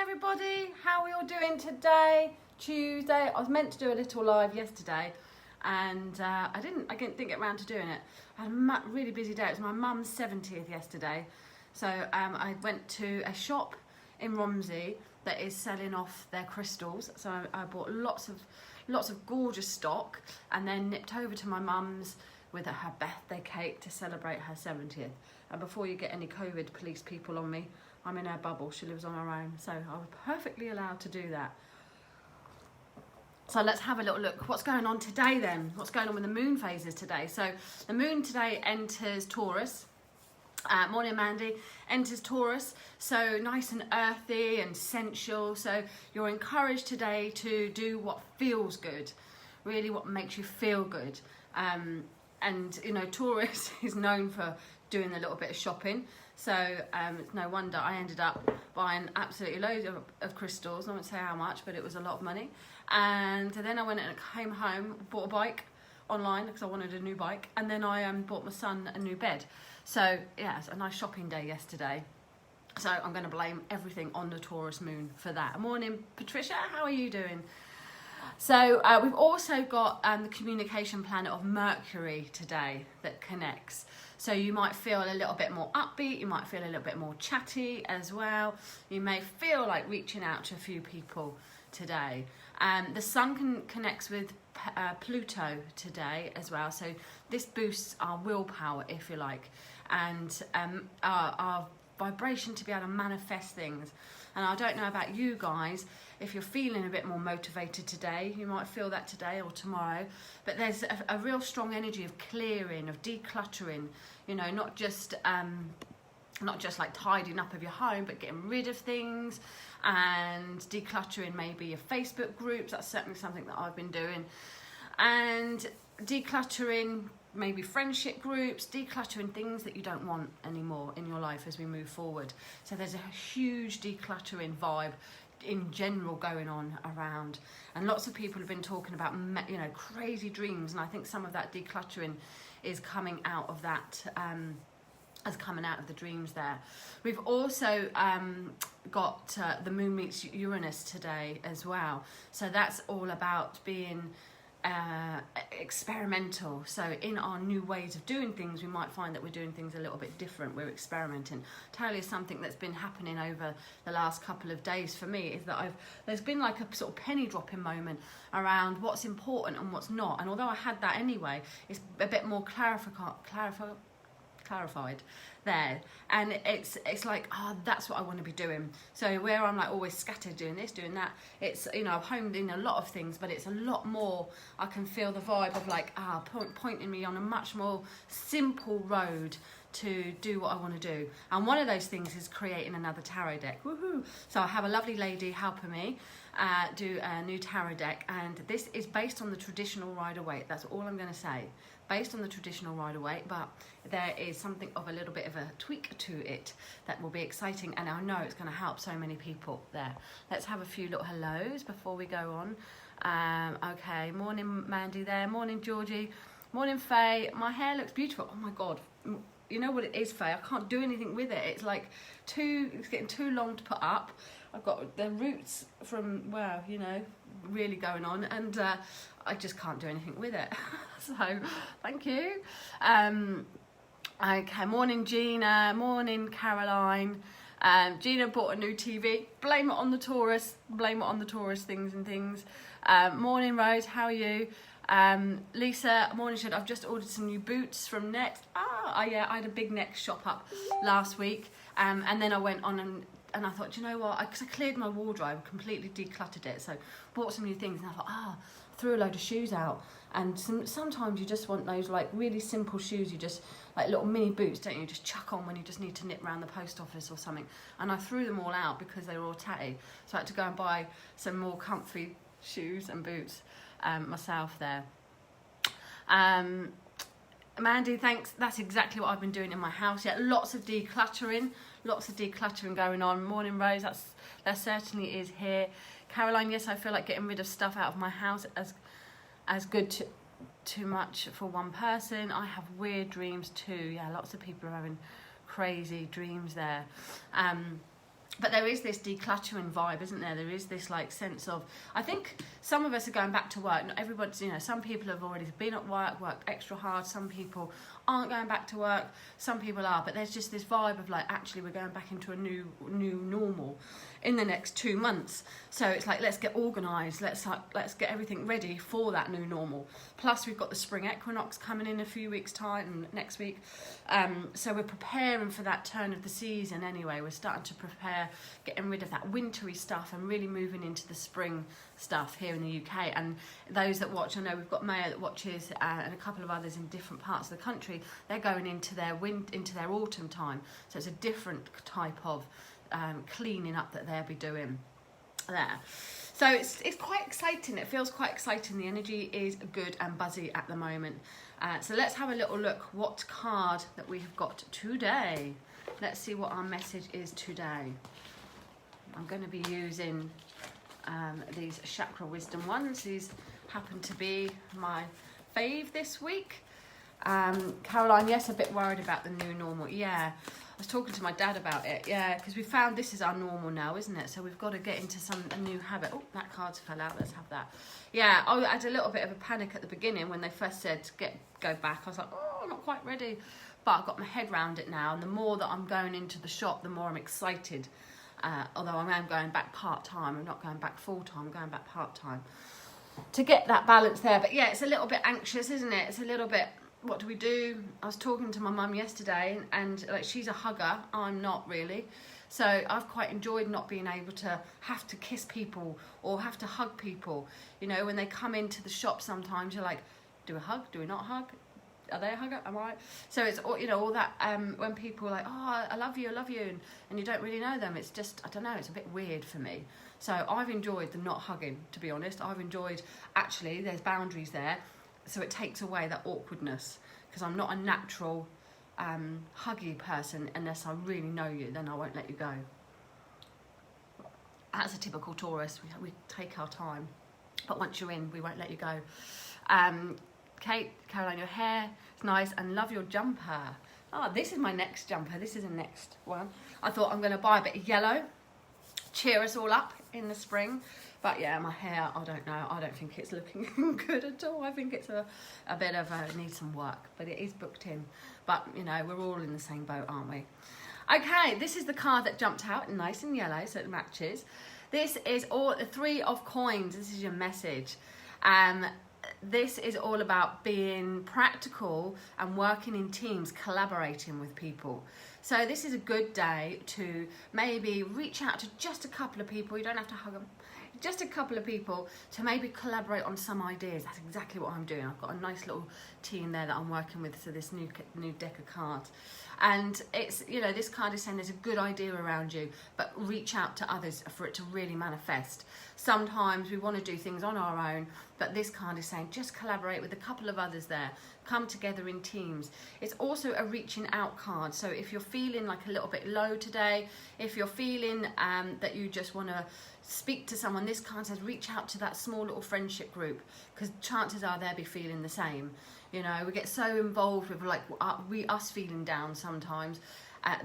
everybody, how are we all doing today? Tuesday. I was meant to do a little live yesterday and I didn't get around to doing it. I had a really busy day. It was my mum's 70th yesterday, so I went to a shop in Romsey that is selling off their crystals, so I bought lots of gorgeous stock and then nipped over to my mum's with her birthday cake to celebrate her 70th. And before you get any COVID police people on me, I'm in her bubble. She lives on her own, so I was perfectly allowed to do that. So let's have a little look. What's going on today then? What's going on with the moon phases today? So the moon today enters Taurus. Morning Mandy, enters Taurus, so nice and earthy and sensual. So you're encouraged today to do what feels good, really what makes you feel good. And you know, Taurus is known for doing a little bit of shopping, so it's no wonder I ended up buying absolutely loads of crystals. I won't say how much, but it was a lot of money. And then I went and came home, bought a bike online because I wanted a new bike, and then I bought my son a new bed. So yeah, it's a nice shopping day yesterday. So I'm going to blame everything on the Taurus moon for that. Morning Patricia, how are you doing? So we've also got the communication planet of Mercury today that connects. So you might feel a little bit more upbeat, you might feel a little bit more chatty as well. You may feel like reaching out to a few people today. The sun connects with Pluto today as well. So this boosts our willpower, if you like, and our vibration to be able to manifest things. And I don't know about you guys, if you're feeling a bit more motivated today, you might feel that today or tomorrow, but there's a real strong energy of clearing, of decluttering, you know, not just like tidying up of your home, but getting rid of things and decluttering maybe your Facebook groups. That's certainly something that I've been doing. And decluttering maybe friendship groups, decluttering things that you don't want anymore in your life as we move forward. So there's a huge decluttering vibe in general going on around, and lots of people have been talking about, you know, crazy dreams, and I think some of that decluttering is coming out of that, as coming out of the dreams there. We've also got the moon meets Uranus today as well, so that's all about being experimental. So in our new ways of doing things, we might find that we're doing things a little bit different. We're experimenting. Totally something that's been happening over the last couple of days for me is that there's been like a sort of penny dropping moment around what's important and what's not. And although I had that anyway, it's a bit more clarified there, and it's like, oh, that's what I want to be doing. So where I'm like always scattered doing this, doing that, it's, you know, I've homed in a lot of things, but it's a lot more, I can feel the vibe of like pointing me on a much more simple road to do what I want to do. And one of those things is creating another tarot deck. Woohoo! So I have a lovely lady helping me do a new tarot deck, and this is based on the traditional Rider-Waite. That's all I'm going to say. Based on the traditional Rider-Waite, but there is something of a little bit of a tweak to it that will be exciting, and I know it's going to help so many people there. Let's have a few little hellos before we go on. Okay, morning Mandy there, morning Georgie, morning Faye. My hair looks beautiful. Oh my God. You know what it is, Faye? I can't do anything with it. It's like it's getting too long to put up. I've got the roots from, well, you know, really going on, and I just can't do anything with it. So thank you. Okay, morning Gina, morning Caroline. Gina bought a new TV. Blame it on the Taurus. Blame it on the Taurus things. Morning Rose, how are you? Lisa, morning Shed, I've just ordered some new boots from Next. Yeah, I had a big Next shop up last week, and then I went on and I thought, you know what, because I cleared my wardrobe, completely decluttered it, so bought some new things, and I thought, threw a load of shoes out. And sometimes you just want those like really simple shoes, you just like little mini boots, don't you, just chuck on when you just need to nip round the post office or something. And I threw them all out because they were all tatty, so I had to go and buy some more comfy shoes and boots myself there. Mandy, thanks. That's exactly what I've been doing in my house. Yeah, lots of decluttering going on. Morning Rose, that certainly is here. Caroline, yes, I feel like getting rid of stuff out of my house as good too much for one person. I have weird dreams too. Yeah, lots of people are having crazy dreams there. But there is this decluttering vibe, isn't there? There is this like sense of, I think some of us are going back to work. Not everybody's, some people have already been at work, worked extra hard. Some people aren't going back to work. Some people are. But there's just this vibe of like, actually, we're going back into a new normal in the next 2 months. So it's like, let's get organised. Let's get everything ready for that new normal. Plus, we've got the spring equinox coming in a few weeks' time, next week. So we're preparing for that turn of the season anyway. We're starting to prepare, getting rid of that wintry stuff and really moving into the spring stuff here in the UK. And those that watch, I know we've got Maya that watches and a couple of others in different parts of the country. They're going into their autumn time. So it's a different type of cleaning up that they'll be doing there. So it's quite exciting. It feels quite exciting. The energy is good and buzzy at the moment. So let's have a little look what card that we have got today. Let's see what our message is today. I'm going to be using these Chakra Wisdom ones. These happen to be my fave this week. Caroline, yes, a bit worried about the new normal. Yeah, I was talking to my dad about it. Yeah, because we found this is our normal now, isn't it? So we've got to get into a new habit. Oh, that card's fell out. Let's have that. Yeah, I had a little bit of a panic at the beginning when they first said go back. I was like, oh, I'm not quite ready. But I've got my head around it now. And the more that I'm going into the shop, the more I'm excited. Although I am going back part-time. I'm not going back full-time. I'm going back part-time. To get that balance there. But yeah, it's a little bit anxious, isn't it? It's a little bit... What do we do? I was talking to my mum yesterday and like she's a hugger. I'm not really. So I've quite enjoyed not being able to have to kiss people or have to hug people. When they come into the shop sometimes you're like, do we hug? Do we not hug? Are they a hugger? Am I? So it's, all that, when people are like, oh, I love you, and you don't really know them. It's just, I don't know, it's a bit weird for me. So I've enjoyed the not hugging, to be honest. I've enjoyed, actually, there's boundaries there. So it takes away that awkwardness because I'm not a natural huggy person unless I really know you, then I won't let you go. That's a typical Taurus. We take our time, but once you're in, we won't let you go. Kate, Caroline, your hair is nice and love your jumper. Oh, this is my next jumper. This is the next one. I thought I'm going to buy a bit of yellow, cheer us all up in the spring. But yeah, my hair, I don't know. I don't think it's looking good at all. I think it's a bit of needs some work, but it is booked in. But, we're all in the same boat, aren't we? Okay, this is the card that jumped out, nice and yellow, so it matches. This is all the 3 of coins. This is your message. This is all about being practical and working in teams, collaborating with people. So this is a good day to maybe reach out to just a couple of people. You don't have to hug them. Just a couple of people to maybe collaborate on some ideas. That's exactly what I'm doing. I've got a nice little team there that I'm working with, so this new deck of cards. And it's, this card is saying there's a good idea around you, but reach out to others for it to really manifest. Sometimes we want to do things on our own, but this card is saying just collaborate with a couple of others there. Come together in teams. It's also a reaching out card. So if you're feeling like a little bit low today, if you're feeling that you just want to speak to someone, this card says reach out to that small little friendship group because chances are they'll be feeling the same. We get so involved with like us feeling down sometimes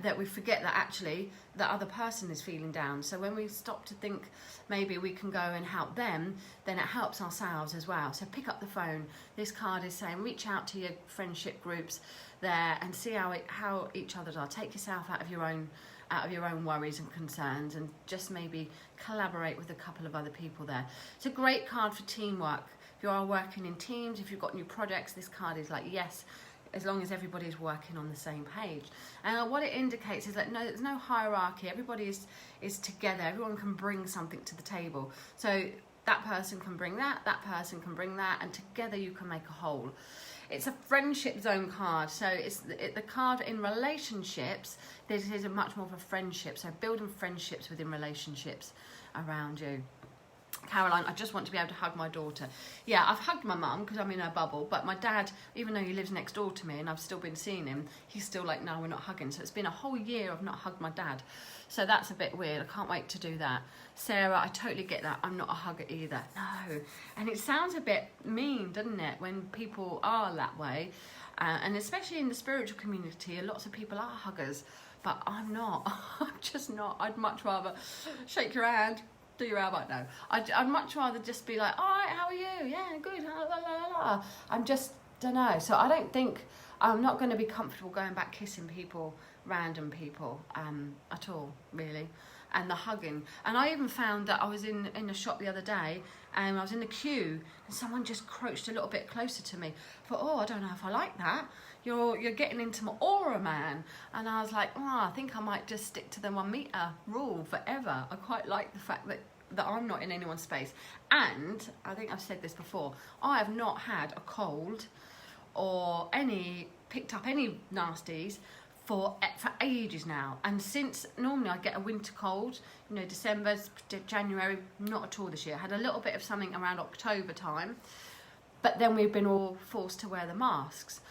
that we forget that actually the other person is feeling down. So when we stop to think maybe we can go and help them, then it helps ourselves as well. So pick up the phone. This card is saying reach out to your friendship groups there and see how each other are. Take yourself out of your own worries and concerns and just maybe collaborate with a couple of other people there. It's a great card for teamwork. If you are working in teams, if you've got new projects, this card is like yes, as long as everybody's working on the same page. And what it indicates is that there's no hierarchy. Everybody is together. Everyone can bring something to the table. So that person can bring that person can bring that, and together you can make a whole. It's a friendship zone card, so it's the card in relationships. This is a much more of a friendship, so building friendships within relationships around you. Caroline, I just want to be able to hug my daughter. Yeah, I've hugged my mum because I'm in her bubble, but my dad, even though he lives next door to me and I've still been seeing him, he's still like, no, we're not hugging. So it's been a whole year I've not hugged my dad. So that's a bit weird. I can't wait to do that. Sarah, I totally get that. I'm not a hugger either. No. And it sounds a bit mean, doesn't it, when people are that way? And especially in the spiritual community, lots of people are huggers. but I'm not. I'm just not. I'd much rather shake your hand, do your elbow. No, I'd much rather just be like, all right, how are you? Yeah, good. La, la, la, la. I'm just, don't know. So I don't think, I'm not going to be comfortable going back kissing people, random people, at all, really. And the hugging. And I even found that I was in a shop the other day, and I was in the queue, and someone just crouched a little bit closer to me. I thought, oh, I don't know if I like that. You're getting into my aura, man. And I was like, oh, I think I might just stick to the 1 meter rule forever. I quite like the fact that I'm not in anyone's space. And I think I've said this before, I have not had a cold or picked up any nasties for ages now. And since normally I get a winter cold, you know, December, January, not at all this year. I had a little bit of something around October time, but then we've been all forced to wear the masks.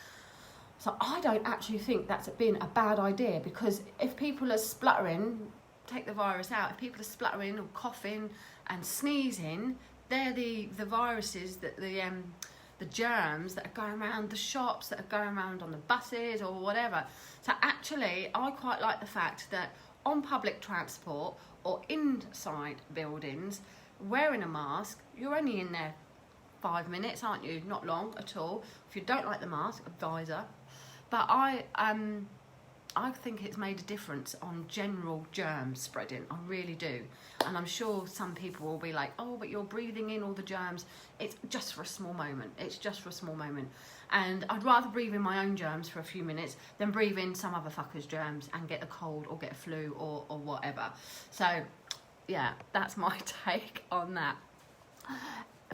So I don't actually think that's been a bad idea, because if people are spluttering, take the virus out, if people are spluttering or coughing and sneezing, they're the viruses, that the germs that are going around the shops, that are going around on the buses or whatever. So actually, I quite like the fact that on public transport or inside buildings, wearing a mask, you're only in there 5 minutes, aren't you? Not long at all. If you don't like the mask, a visor. But I think it's made a difference on general germ spreading. I really do. And I'm sure some people will be like, oh, but you're breathing in all the germs. It's just for a small moment. It's just for a small moment. And I'd rather breathe in my own germs for a few minutes than breathe in some other fucker's germs and get a cold or get a flu or whatever. So, yeah, that's my take on that.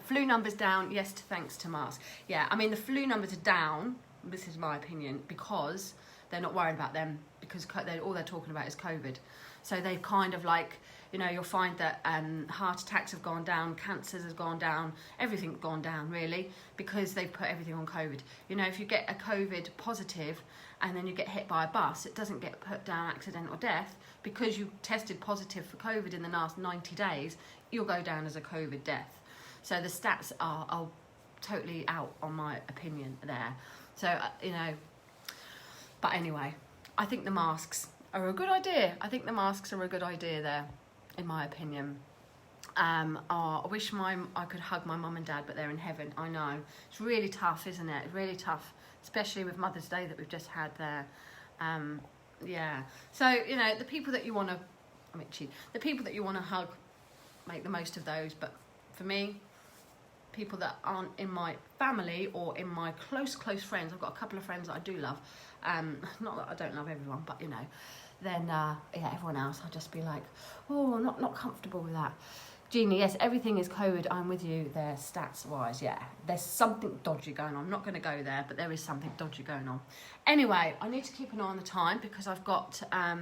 Flu numbers down, yes, thanks to masks. Yeah, I mean, the flu numbers are down, this is my opinion, because they're not worried about them, because all they're talking about is COVID. So they've kind of like, you know, you'll find that heart attacks have gone down, cancers has gone down, everything's gone down really, because they've put everything on COVID. You know, if you get a COVID positive and then you get hit by a bus, it doesn't get put down accidental death, because you tested positive for COVID in the last 90 days, you'll go down as a COVID death. So the stats are totally out, on my opinion, there. So, you know, but anyway, I think the masks are a good idea. I think the masks are a good idea there, in my opinion. I wish I could hug my mum and dad, but they're in heaven. I know. It's really tough, isn't it? Really tough, especially with Mother's Day that we've just had there. Yeah. So, you know, the people that you want to, I'm itchy. The people that you want to hug, make the most of those. But for me, people that aren't in my family or in my close friends, I've got a couple of friends that I do love, not that I don't love everyone, but you know, then yeah, everyone else I'll just be like, oh, not comfortable with that. Jeannie, yes, everything is COVID, I'm with you there, stats wise. Yeah, there's something dodgy going on. I'm not going to go there, but there is something dodgy going on. Anyway, I need to keep an eye on the time, because I've got a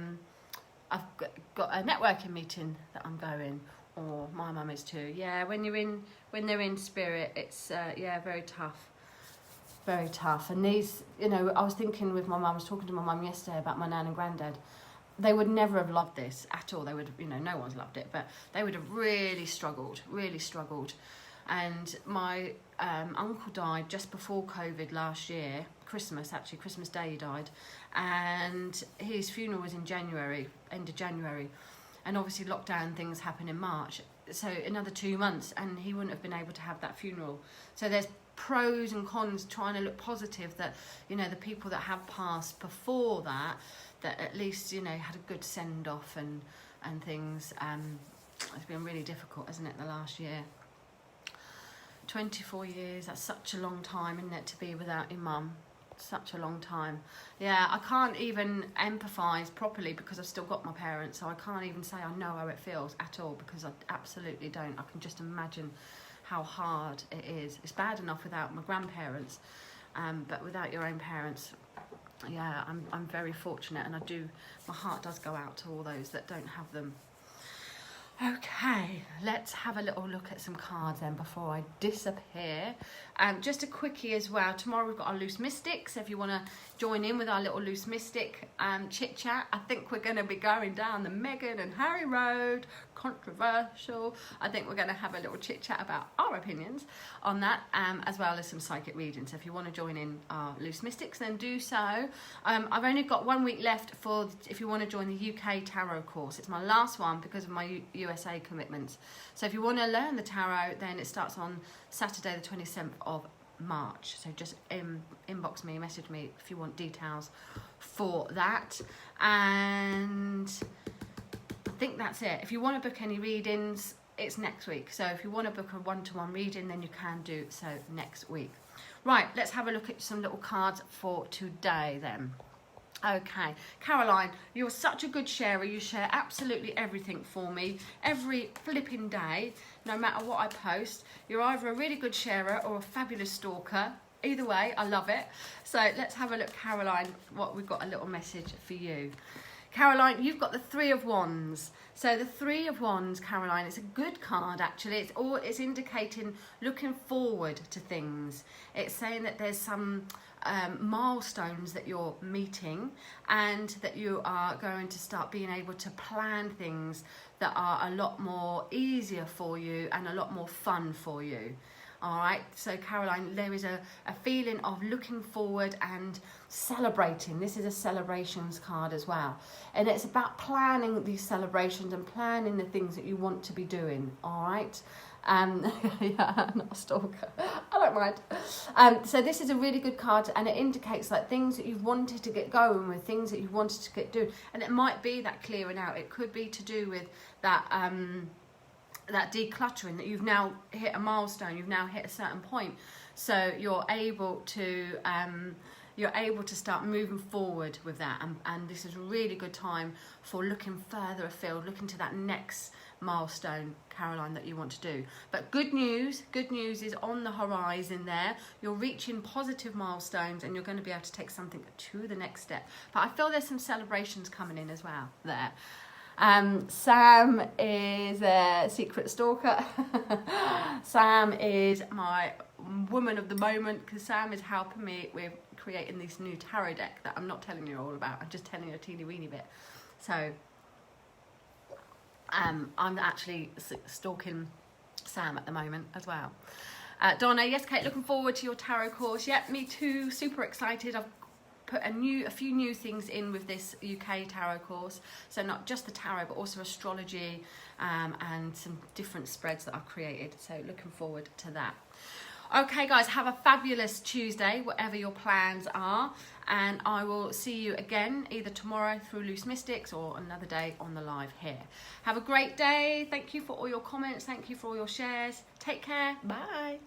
networking meeting that I'm going. Or my mum is too. Yeah, when they're in spirit, it's yeah, very tough, very tough. And these, you know, I was thinking with my mum, I was talking to my mum yesterday about my nan and granddad. They would never have loved this at all. They would, you know, no one's loved it, but they would have really struggled. And my uncle died just before COVID last year, Christmas Day he died, and his funeral was in January, end of January. And obviously lockdown things happen in March, so another 2 months and he wouldn't have been able to have that funeral. So there's pros and cons trying to look positive, that, you know, the people that have passed before that at least, you know, had a good send off and things. It's been really difficult, hasn't it, the last year. 24 years, that's such a long time, isn't it, to be without your mum? Such a long time. Yeah, I can't even empathise properly, because I've still got my parents, so I can't even say I know how it feels at all, because I absolutely don't. I can just imagine how hard it is. It's bad enough without my grandparents, but without your own parents, yeah, I'm very fortunate, and my heart does go out to all those that don't have them. Okay, let's have a little look at some cards then before I disappear. Just a quickie as well. Tomorrow we've got our Loose Mystic, so if you want to join in with our little Loose Mystic chit chat, I think we're going to be going down the Meghan and Harry Road, controversial. I think we're going to have a little chit chat about our opinions on that, as well as some psychic readings. So if you want to join in our Loose Mystics, then do so. I've only got 1 week left for if you want to join the UK Tarot course. It's my last one because of my USA commitments. So if you want to learn the tarot, then it starts on Saturday the 27th of March. So just inbox me, message me if you want details for that. And I think that's it. If you want to book any readings, it's next week. So if you want to book a one-to-one reading, then you can do so next week. Right, let's have a look at some little cards for today then. Okay, Caroline, you're such a good sharer. You share absolutely everything for me every flipping day, no matter what I post. You're either a really good sharer or a fabulous stalker. Either way, I love it. So let's have a look, Caroline, what we've got a little message for you. Caroline, you've got the Three of Wands. So the Three of Wands, Caroline, it's a good card actually. It's indicating looking forward to things. It's saying that there's some milestones that you're meeting, and that you are going to start being able to plan things that are a lot more easier for you and a lot more fun for you. All right, so Caroline, there is a feeling of looking forward and celebrating. This is a celebrations card as well. And it's about planning these celebrations and planning the things that you want to be doing, all right? Yeah, I'm not a stalker. I don't mind. So this is a really good card, and it indicates like things that you've wanted to get going with, things that you've wanted to get doing. And it might be that clearing out. It could be to do with that... that decluttering, that you've now hit a milestone, you've now hit a certain point, so you're able to start moving forward with that, and this is a really good time for looking further afield, looking to that next milestone, Caroline, that you want to do. But good news is on the horizon there. You're reaching positive milestones, and you're going to be able to take something to the next step. But I feel there's some celebrations coming in as well there. Sam is a secret stalker. Sam is my woman of the moment, because Sam is helping me with creating this new tarot deck that I'm not telling you all about. I'm just telling you a teeny weeny bit. So I'm actually stalking Sam at the moment as well. Donna, yes, Kate, looking forward to your tarot course. Yep, me too. Super excited. I've put a few new things in with this UK tarot course, so not just the tarot but also astrology, and some different spreads that I've created, so looking forward to that. Okay guys, have a fabulous Tuesday, whatever your plans are, and I will see you again either tomorrow through Loose Mystics or another day on the live here. Have a great day. Thank you for all your comments, thank you for all your shares. Take care. Bye.